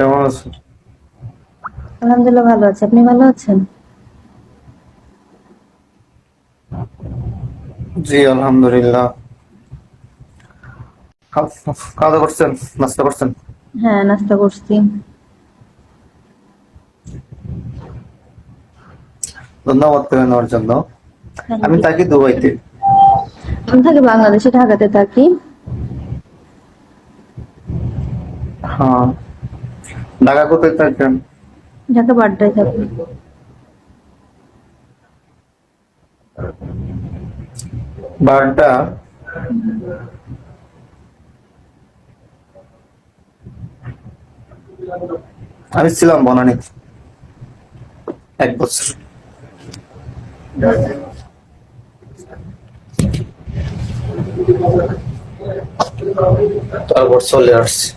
কেমন আছেন? আলহামদুলিল্লাহ ভালো আছি। আপনি ভালো আছেন? জি আলহামদুলিল্লাহ। খাওয়া দাওয়া করছেন? নাস্তা করছেন? হ্যাঁ, নাস্তা করছি। ধন্যবাদ করে নেওয়ার জন্য। থ্যাংক আমি ইউ। থাকি দুবাইতে। আমি থাকি বাংলাদেশে, ঢাকাতে থাকি। হ্যাঁ, ঢাকা কোথায় থাকেন? ঢাকা বাড্ডায় থাকি। বারটা। আমি ছিলাম বনানীতে 1 বছর। তারপর চলে আসছি।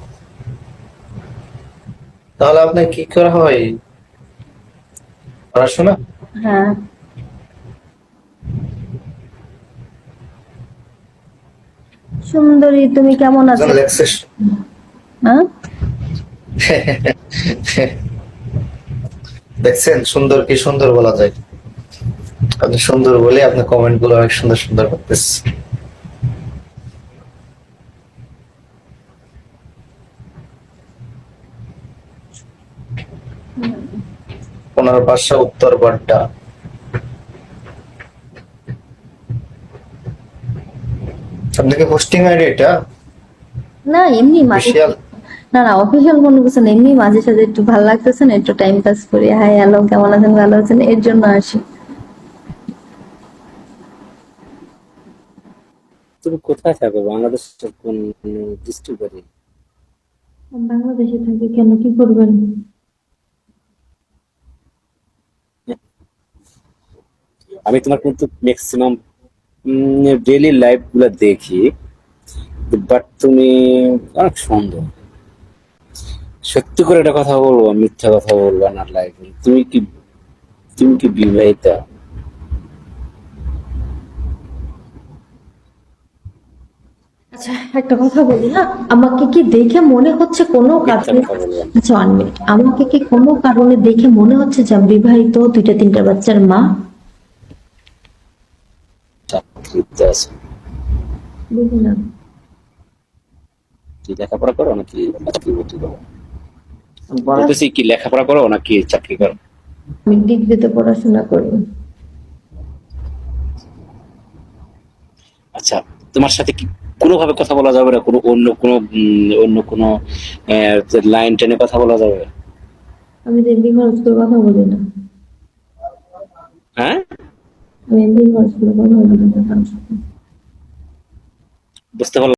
তাহলে আপনার কি করা হয়? পড়াশোনা? হ্যাঁ। সুন্দরী, তুমি কেমন আছো? লেকচার। হ্যাঁ। দেখছেন সুন্দর কি সুন্দর বলা যায়। আপনি সুন্দর বলে আপনার কমেন্ট গুলো অনেক সুন্দর সুন্দর করতেছে। ওনার বাসা উত্তর বাড্ডা। আপনি কি হোস্টিং আইডি এটা না, এমনি মাঝে। অফিসিয়াল? না না, অফিসিয়াল কোনো কিছু না, এমনি মাঝে সাঝে একটু ভালো লাগতেছে না, একটু টাইম পাস করি। হাই হ্যালো, কেমন আছেন, ভালো আছেন, এর জন্য আসি। তুমি কোথায় থাকো? বাংলাদেশের কোন ডিস্ট্রিক্টে? বাংলাদেশে থাকি, কেন, কি করবেন? আমি তোমার কিন্তু ম্যাক্সিমাম ডেইলি লাইভ গুলা দেখি, বাট তুমি অনেক সুন্দর। সত্যি করে একটা কথা বলবো, মিথ্যা কথা বলবো না। লাইভে তুমি কি বিবাহিতা? আচ্ছা, একটা কথা বলি, হ্যাঁ। আমাকে কি দেখে মনে হচ্ছে কোনো মিথ্যা কারণে? কথা বলবো না। আচ্ছা, 1 মিনিট। আমাকে কি কোনো কারণে দেখে মনে হচ্ছে যে আমি বিবাহিত, 2টা 3টা বাচ্চার মা? চাকরিতে আছে? বুঝি না। কি লেখাপড়া করো নাকি চাকরি বাকরি করো? পড়াশোনা। বলতেছি কি লেখাপড়া করো নাকি চাকরি করো? আমি ডিগ্রিতে পড়াশোনা করি। আচ্ছা, তোমার সাথে কি কোনোভাবে কথা বলা যাবে না? কোনো অন্য কোনো লাইন টেনে কথা বলা যাবে? আমি তো এমনি খরচ করে কথা বলি না। হ্যাঁ, আমি এমনি খরচ করে কথা বলি না কারোর সাথে। বুঝতে পারলাম।